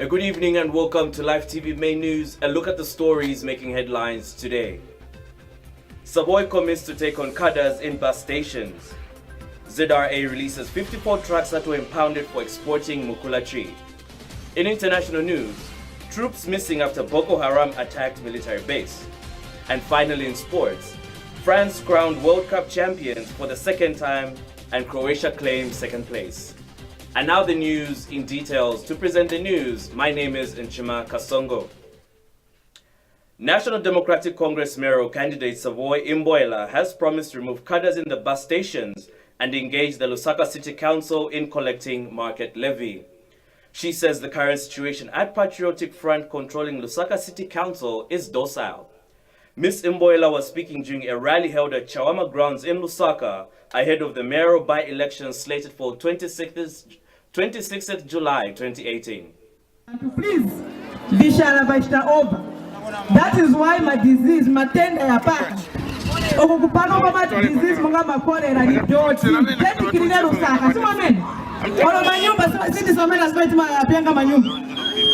A good evening and welcome to Live TV Main News. A look at the stories making headlines today. Savoy commits to take on cadres in bus stations. ZRA releases 54 trucks that were impounded for exporting Mukulachi. In international news, troops missing after Boko Haram attacked military base. And finally in sports, France crowned World Cup champions for the second time and Croatia claims second place. And now the news in details. To present the news, my name is Nchima Kasongo. National Democratic Congress mayoral candidate Savoy Imboela has promised to remove cadres in the bus stations and engage the Lusaka City Council in collecting market levy. She says the current situation at Patriotic Front controlling Lusaka City Council is docile. Ms. Imboela was speaking during a rally held at Chawama Grounds in Lusaka ahead of the mayoral by-election slated for 26th July 2018. Please, Vishala Vaishta over. That is why my disease, matenda ya paka. Okukupaka kwa disease mga makolera ni doti. Keti kilile Lusaka. Suma meni. Olo manyumba, sisi somena smeti mapianga manyumba.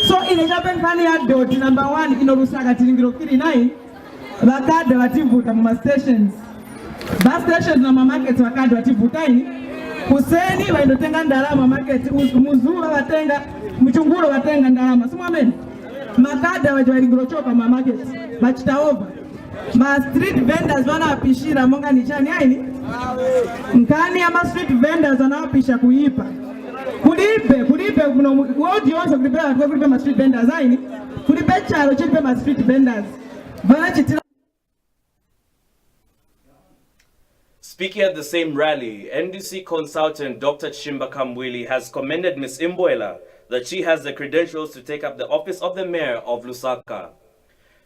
So in a Japan pani ya doti, number 1, ino Lusaka tilingiro kili 9. Wakade wativuta mama stations. Bus stations na mama market wakade wativuta ini. Kuseni waindotenga ndalama market, muzula watenga, mchunguro watenga ndalama. Suma meni. Makada wajiwaligrochoka mama market. Bachita over. Ma street vendors wana apishira monga nichani haini. Nkani ya ma street vendors wana apisha kuipa. Kulipe kuna wodi wonso kulipe ma street vendors haini. Kulipe chalo chilipe ma street vendors. Speaking at the same rally, NDC consultant Dr. Chimba Kamwili has commended Ms. Imboela that she has the credentials to take up the office of the mayor of Lusaka.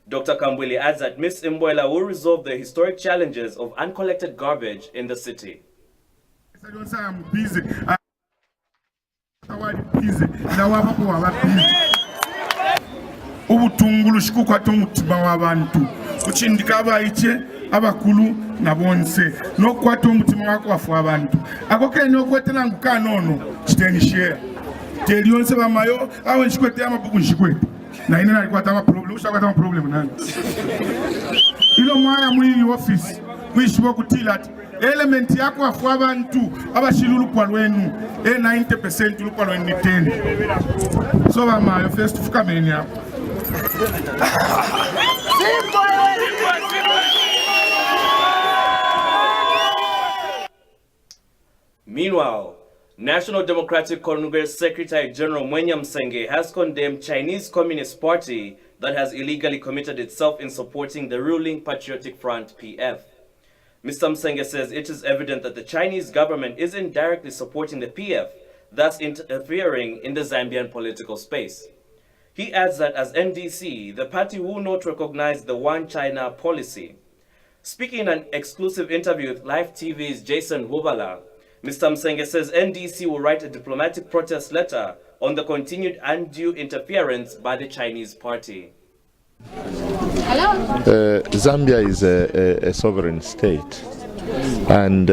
Dr. Kamwili adds that Ms. Imboela will resolve the historic challenges of uncollected garbage in the city. I don't say I'm busy. I'm busy. Ubutungulu shikuka tumutima wabantu kuchindika abayiche abakulu nabonse no kwata omutima wako wafu abantu akoke no kwetela ngukanono chitenishare telionse bamayo awe nchikwete amabuku nchikwete na ine nalikwata ama problem ushakwata ama problem nani ilo mwaya mwini office mwishibo kutila element yako wafu abantu abashilulu kwa lwenu 90% lukwa lwenu ni 10 so bamayo first fuka meni yako. Meanwhile, National Democratic Congress Secretary General Mwenya Msenge has condemned Chinese Communist Party that has illegally committed itself in supporting the ruling Patriotic Front PF. Mr. Msenge says it is evident that the Chinese government is indirectly supporting the PF, thus interfering in the Zambian political space. He adds that as NDC, the party will not recognize the One China policy. Speaking in an exclusive interview with Live TV's Jason Hubala, Mr. Msenge says NDC will write a diplomatic protest letter on the continued undue interference by the Chinese party. Zambia is a sovereign state, and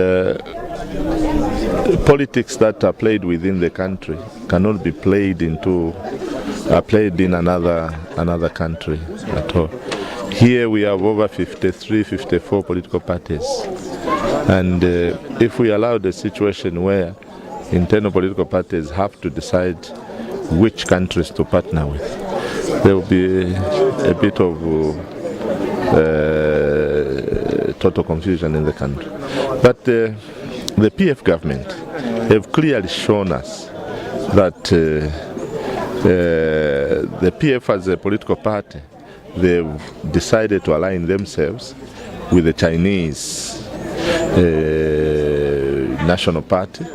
politics that are played within the country cannot be played in another country at all. Here we have over 54 political parties, and if we allow the situation where internal political parties have to decide which countries to partner with, there will be a bit of total confusion in the country. But the PF government have clearly shown us that the PF as a political party, they've decided to align themselves with the Chinese National Party,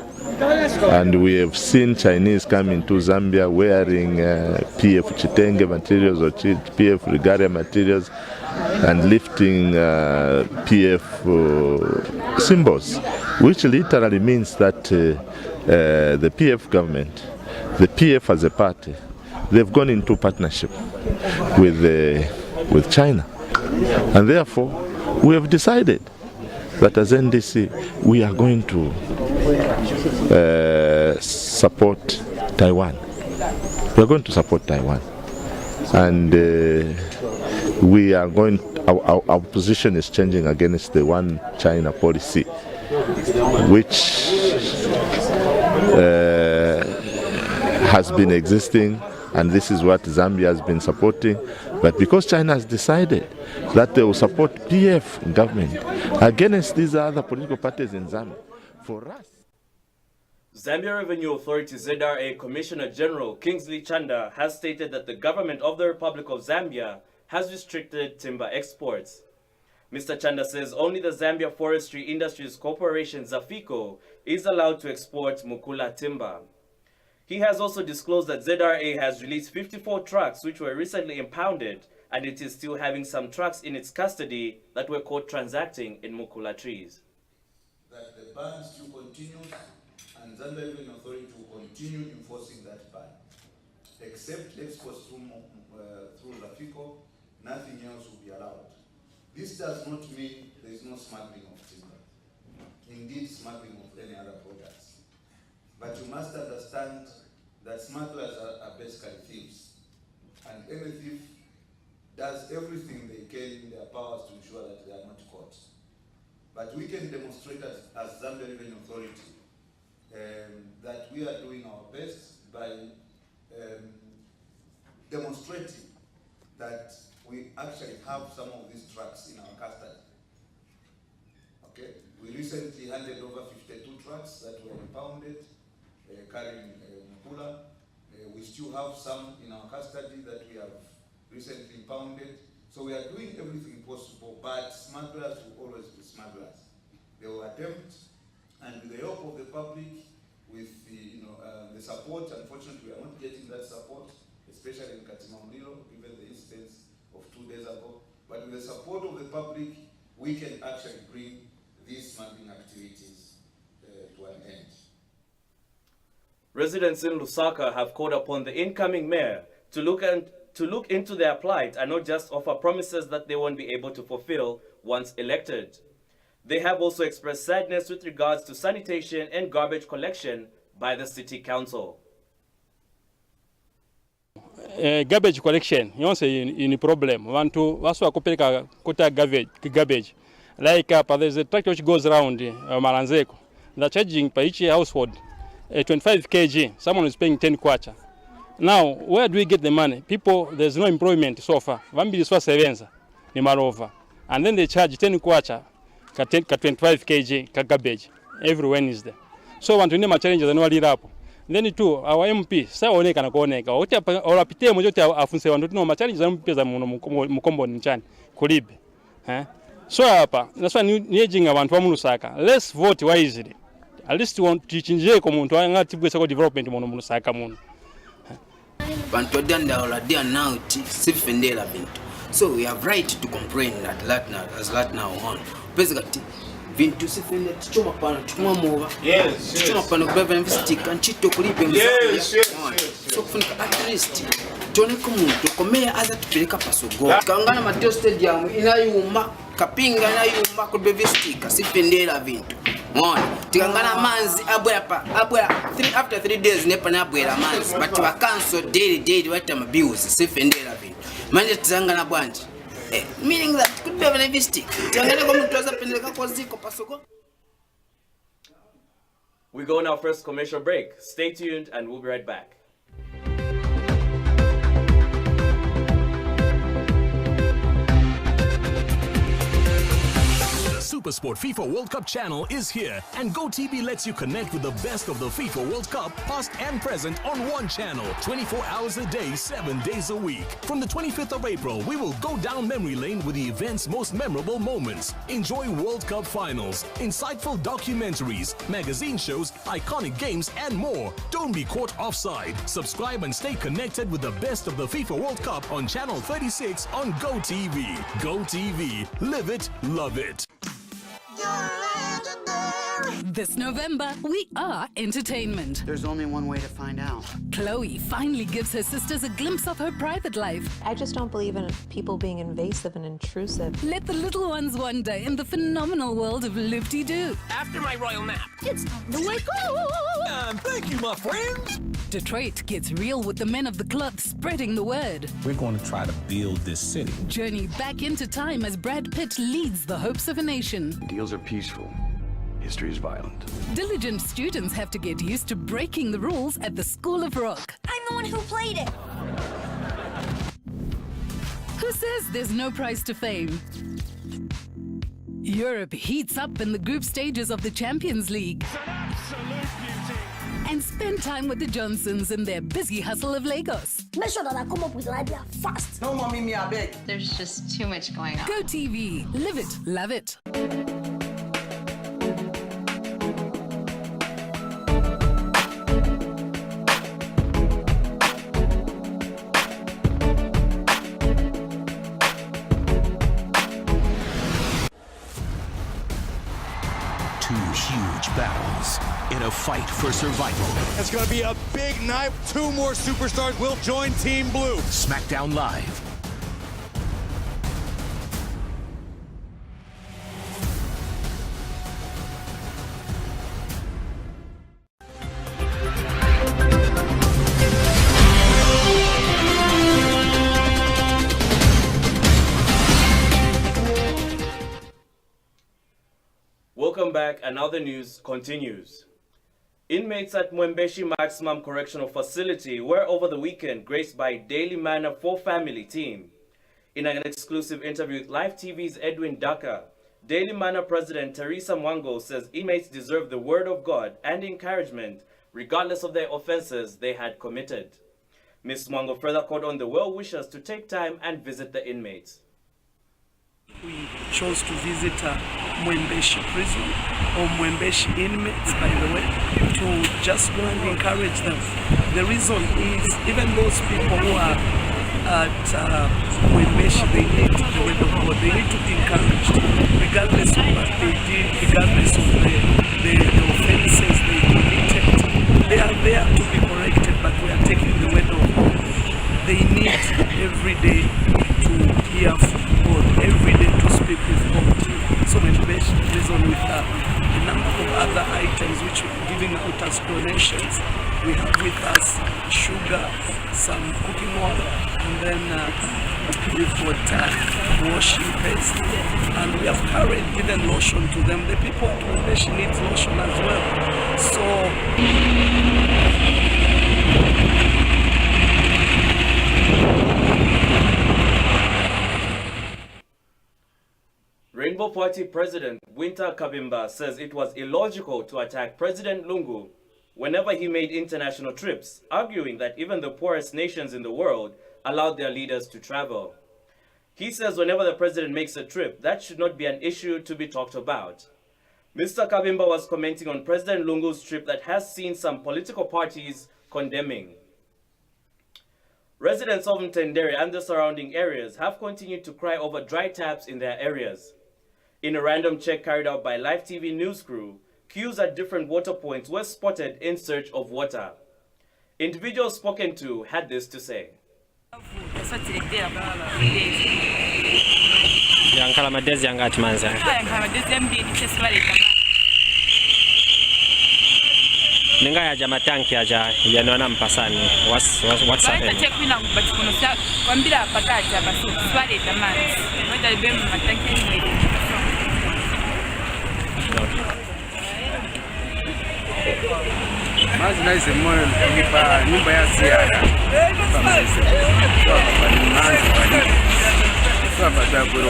and we have seen Chinese come into Zambia wearing PF Chitenge materials or PF Regalia materials and lifting PF symbols, which literally means that the PF government, the PF as a party, they've gone into partnership with China, and therefore we have decided that as NDC we are going to support Taiwan. We are going to support Taiwan. And we are going, our position is changing against the one China policy, which has been existing, and this is what Zambia has been supporting. But because China has decided that they will support PF government against these other political parties in Zambia, for us. Zambia Revenue Authority ZRA Commissioner General Kingsley Chanda has stated that the government of the Republic of Zambia has restricted timber exports. Mr. Chanda says only the Zambia Forestry Industries Corporation Zafico is allowed to export Mukula timber. He has also disclosed that ZRA has released 54 trucks which were recently impounded, and it is still having some trucks in its custody that were caught transacting in Mukula trees. That the ban still continues, and Zambia Revenue Authority will continue enforcing that ban. Except exports through Zafico, nothing else will be allowed. This does not mean there is no smuggling of timber. Indeed, smuggling of any other products. But you must understand that smugglers are basically thieves. And any thief does everything they can in their powers to ensure that they are not caught. But we can demonstrate as Zambia Revenue Authority that we are doing our best by demonstrating that we actually have some of these trucks in our custody. Okay, we recently handed over 52 trucks that were impounded, carrying Mukula. We still have some in our custody that we have recently impounded. So we are doing everything possible, but smugglers will always be smugglers. They will attempt, and with the help of the public, with the support, unfortunately we are not getting that support, especially in Katimamulilo, given the incidents of 2 days ago. But with the support of the public, we can actually bring these smuggling activities to an end. Residents in Lusaka have called upon the incoming mayor to look into their plight and not just offer promises that they won't be able to fulfill once elected. They have also expressed sadness with regards to sanitation and garbage collection by the city council. Garbage collection, yonse in problem. Vantu vasu akupeleka kuta garbage. Like there's a tractor which goes around Malanzeko. They're charging per each household 25 kg. Someone is paying 10 kwacha. Now, where do we get the money? People, there's no employment so far. Vambi is for sevenza, ni marova. And then they charge 10 kwacha, ka 25 kg ka garbage every Wednesday. So want to name a challenge that no rapo. Then too, our MP, sa oneka na kuoneka. Wote olapite mojote afunse wantu no challenge za MP za mukombo nchani kulibe. So hapa, naswa ni ejinga wantu wa Lusaka. Let's vote wisely. At least want to change ko muntu angati bwesa ko development mu Lusaka muno. Bantu danda ola dia now sifendela bintu. So we have right to complain that now on. Basically bintu sifende tichoma pana chuma mova. Yes. Tichoma pana kubeba investika nchito kulipe mzee. Yes. So kufunika at least tone ko muntu komea aza tupeleka pasogo. Kangana Mateo Stadium inayuma kapinga inayuma kubeba investika sifendela bintu. Tikangana manzi after 3 days nepa na abwera manzi but wa cancel daily wata abuse sifendela vintu manje tizangana bwanji meaning that could be a benefic tikangana kwa mtu azapendeka kwa ziko pasoko. We go on our first commercial break. Stay tuned and we'll be right back. SuperSport FIFA World Cup channel is here, and GoTV lets you connect with the best of the FIFA World Cup, past and present, on one channel, 24 hours a day, 7 days a week. From the 25th of April, we will go down memory lane with the event's most memorable moments. Enjoy World Cup finals, insightful documentaries, magazine shows, iconic games, and more. Don't be caught offside. Subscribe and stay connected with the best of the FIFA World Cup on channel 36 on GoTV. GoTV. Live it, love it. This November, we are entertainment. There's only one way to find out. Chloe finally gives her sisters a glimpse of her private life. I just don't believe in people being invasive and intrusive. Let the little ones wonder in the phenomenal world of Lifty-Doo. After my royal nap, It's time to wake up. thank you, my friends. Detroit gets real with the men of the club spreading the word. We're going to try to build this city. Journey back into time as Brad Pitt leads the hopes of a nation. Deals are peaceful. History is violent. Diligent students have to get used to breaking the rules at the School of Rock. I'm the one who played it. Who says there's no price to fame? Europe heats up in the group stages of the Champions League. And spend time with the Johnsons in their busy hustle of Lagos. Make sure that I come up with an idea fast. No, mommy, me, I beg. There's just too much going on. Go TV. Live it. Love it. Battles in a fight for survival. It's going to be a big night. 2 more superstars will join Team Blue. SmackDown Live. Welcome back, and now the news continues. Inmates at Mwembeshi Maximum Correctional Facility were over the weekend graced by Daily Manna 4 Family team. In an exclusive interview with Live TV's Edwin Daka, Daily Manna President Teresa Mwango says inmates deserve the word of God and encouragement regardless of their offenses they had committed. Ms. Mwango further called on the well-wishers to take time and visit the inmates. We chose to visit Mwembeshi prison, or Mwembeshi inmates, by the way, to just go and encourage them. The reason is, even those people who are at Mwembeshi, they need the word of God. They need to be encouraged, regardless of what they did, regardless of the offenses they committed. They are there to be corrected, but we are taking the word of God. They need every day to hear from God, every day to speak with God. So Mwembeshi prison with a number of other items which we're giving out as donations. We have with us sugar, some cooking oil, and then we've got washing paste. And we have carried given lotion to them. The people at Mwembeshi need lotion as well. So Rainbow Party President Winter Kabimba says it was illogical to attack President Lungu whenever he made international trips, arguing that even the poorest nations in the world allowed their leaders to travel. He says whenever the president makes a trip, that should not be an issue to be talked about. Mr. Kabimba was commenting on President Lungu's trip that has seen some political parties condemning. Residents of Mtendere and the surrounding areas have continued to cry over dry taps in their areas. In a random check carried out by Live TV news crew, queues at different water points were spotted in search of water. Individuals spoken to had this to say. Ninga ya jama tanki aja yanona mpasani what's happening? Mazi naise moyo nipa nyumba ya siara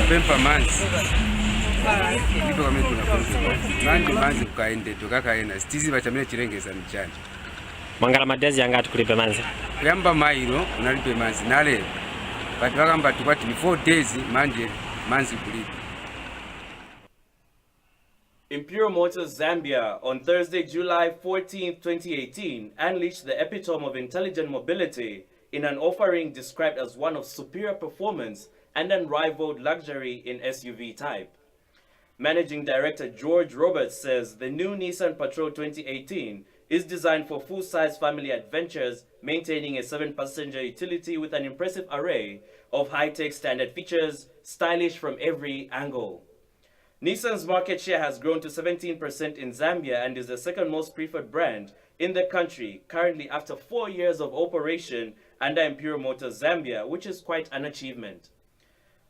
pempa manzi ndipo kama manzi kukaende tukakaena sitizi bachamene chirengeza mchanja Mangala madezi yanga tukulipe manzi yamba mairo unalipe manzi nale but wakamba tukwati 4 days manje manzi kulipe. Imperial Motors Zambia on Thursday, July 14, 2018, unleashed the epitome of intelligent mobility in an offering described as one of superior performance and unrivaled luxury in SUV type. Managing Director George Roberts says the new Nissan Patrol 2018 is designed for full-size family adventures, maintaining a 7-passenger utility with an impressive array of high-tech standard features, stylish from every angle. Nissan's market share has grown to 17% in Zambia and is the second most preferred brand in the country, currently after 4 years of operation under Imperial Motors Zambia, which is quite an achievement.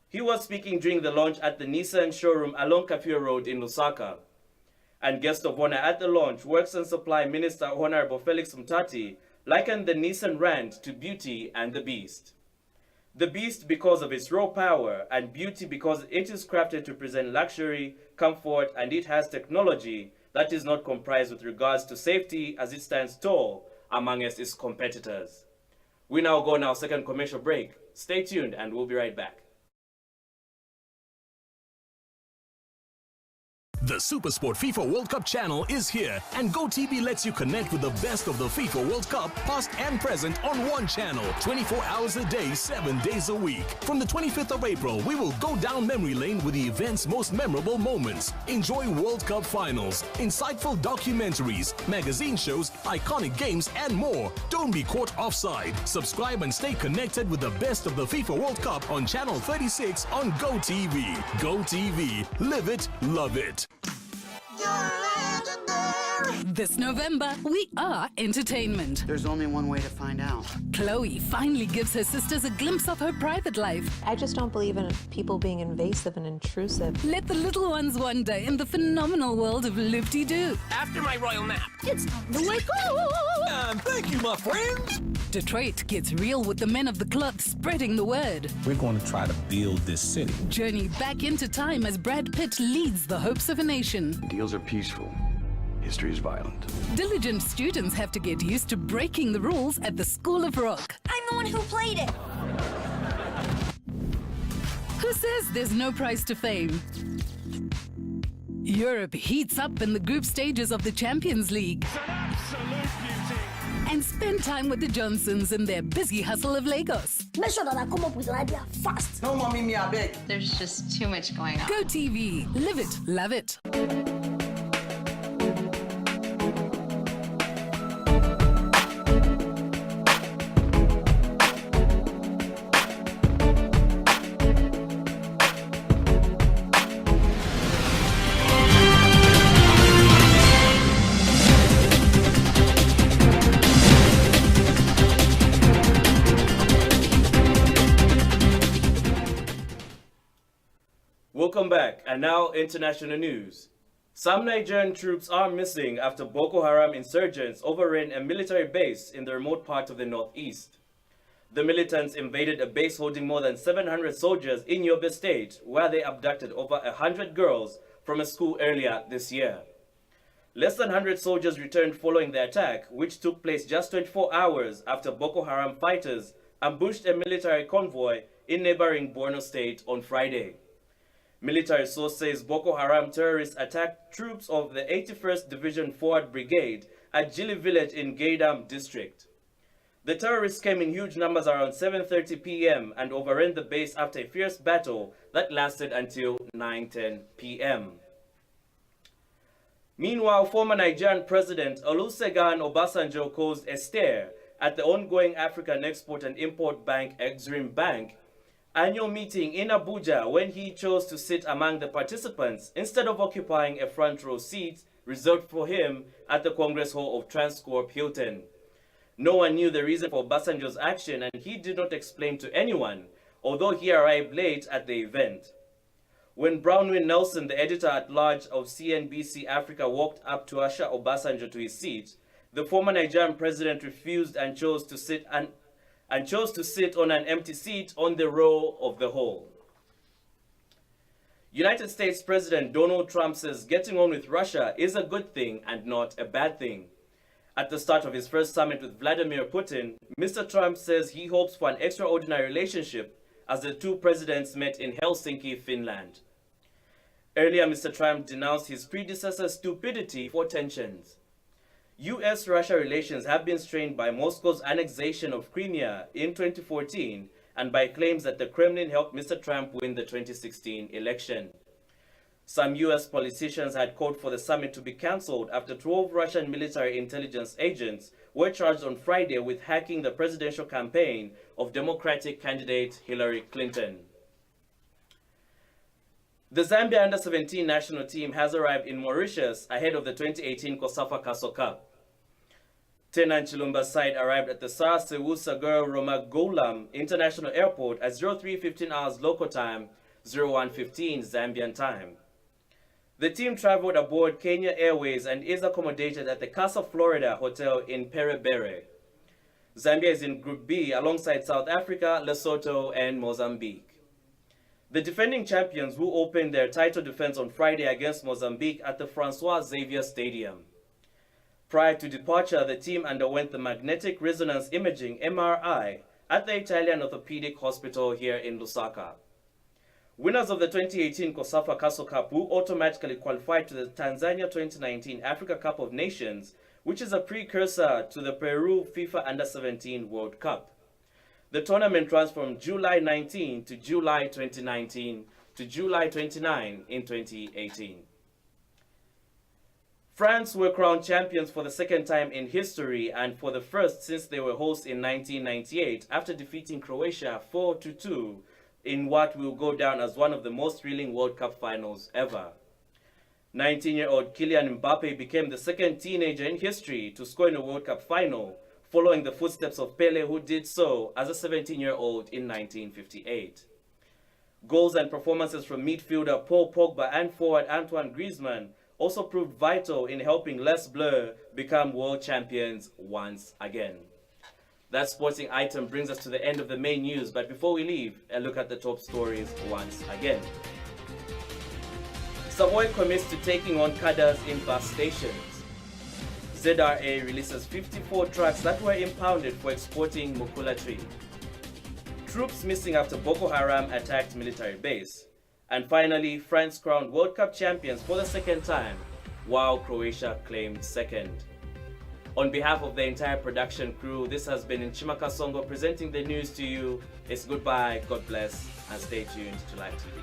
He was speaking during the launch at the Nissan showroom along Kafue Road in Lusaka. And guest of honor at the launch, Works and Supply Minister Honorable Felix Mutati likened the Nissan Rand to Beauty and the Beast. The Beast because of its raw power, and Beauty because it is crafted to present luxury, comfort, and it has technology that is not comprised with regards to safety, as it stands tall amongst its competitors. We now go on our second commercial break. Stay tuned and we'll be right back. The SuperSport FIFA World Cup channel is here, and GoTV lets you connect with the best of the FIFA World Cup, past and present, on one channel, 24 hours a day, 7 days a week. From the 25th of April, we will go down memory lane with the event's most memorable moments. Enjoy World Cup finals, insightful documentaries, magazine shows, iconic games, and more. Don't be caught offside. Subscribe and stay connected with the best of the FIFA World Cup on channel 36 on GoTV. GoTV. Live it, love it. This November, we are entertainment. There's only one way to find out. Chloe finally gives her sisters a glimpse of her private life. I just don't believe in people being invasive and intrusive. Let the little ones wander in the phenomenal world of Loop-de-Doo. After my royal nap, It's time to wake up! thank you, my friends. Detroit gets real with the men of the club spreading the word. We're going to try to build this city. Journey back into time as Brad Pitt leads the hopes of a nation. Deals are peaceful. History is violent. Diligent students have to get used to breaking the rules at the School of Rock. I'm the one who played it. Who says there's no price to fame? Europe heats up in the group stages of the Champions League. And spend time with the Johnsons in their busy hustle of Lagos. Make sure that I come up with an idea fast. No, mommy, me, I beg. There's just too much going on. Go TV. Live it. Love it. Welcome back, and now international news. Some Nigerian troops are missing after Boko Haram insurgents overran a military base in the remote part of the northeast. The militants invaded a base holding more than 700 soldiers in Yobe State, where they abducted over 100 girls from a school earlier this year. Less than 100 soldiers returned following the attack, which took place just 24 hours after Boko Haram fighters ambushed a military convoy in neighboring Borno State on Friday. Military source says Boko Haram terrorists attacked troops of the 81st Division Forward Brigade at Jili village in Gaidam district. The terrorists came in huge numbers around 7:30 p.m. and overran the base after a fierce battle that lasted until 9:10 p.m. Meanwhile, former Nigerian President Olusegun Obasanjo caused a stir at the ongoing African Export and Import Bank Exim Bank annual meeting in Abuja when he chose to sit among the participants instead of occupying a front row seat reserved for him at the Congress Hall of Transcorp Hilton. No one knew the reason for Obasanjo's action, and he did not explain to anyone, although he arrived late at the event. When Brownwin Nelson, the editor-at-large of CNBC Africa, walked up to usher Obasanjo to his seat, the former Nigerian president refused and chose to sit on an empty seat on the row of the hall. United States President Donald Trump says getting on with Russia is a good thing and not a bad thing. At the start of his first summit with Vladimir Putin, Mr. Trump says he hopes for an extraordinary relationship as the two presidents met in Helsinki, Finland. Earlier, Mr. Trump denounced his predecessor's stupidity for tensions. U.S.-Russia relations have been strained by Moscow's annexation of Crimea in 2014 and by claims that the Kremlin helped Mr. Trump win the 2016 election. Some U.S. politicians had called for the summit to be cancelled after 12 Russian military intelligence agents were charged on Friday with hacking the presidential campaign of Democratic candidate Hillary Clinton. The Zambia Under-17 national team has arrived in Mauritius ahead of the 2018 COSAFA Castle Cup. Tenan Chilumba's side arrived at the Sar Sewu Sagar Romagolam International Airport at 03:15 hours local time, 01:15 Zambian time. The team traveled aboard Kenya Airways and is accommodated at the Casa Florida Hotel in Perebere. Zambia is in Group B alongside South Africa, Lesotho, and Mozambique. The defending champions will open their title defense on Friday against Mozambique at the Francois Xavier Stadium. Prior to departure, the team underwent the magnetic resonance imaging (MRI) at the Italian Orthopedic Hospital here in Lusaka. Winners of the 2018 COSAFA Castle Cup will automatically qualify to the Tanzania 2019 Africa Cup of Nations, which is a precursor to the Peru FIFA Under-17 World Cup. The tournament runs from July 19 to July 2019 to July 29 in 2018. France were crowned champions for the second time in history and for the first since they were hosts in 1998 after defeating Croatia 4-2 in what will go down as one of the most thrilling World Cup finals ever. 19-year-old Kylian Mbappe became the second teenager in history to score in a World Cup final, following the footsteps of Pele, who did so as a 17-year-old in 1958. Goals and performances from midfielder Paul Pogba and forward Antoine Griezmann also proved vital in helping Les Bleus become world champions once again. That sporting item brings us to the end of the main news, but before we leave, a look at the top stories once again. Savoy commits to taking on cadres in bus stations. ZRA releases 54 trucks that were impounded for exporting Mukula tree. Troops missing after Boko Haram attacked military base. And finally, France crowned World Cup champions for the second time, while Croatia claimed second. On behalf of the entire production crew, this has been Nchimaka Songo presenting the news to you. It's goodbye, God bless, and stay tuned to Live TV.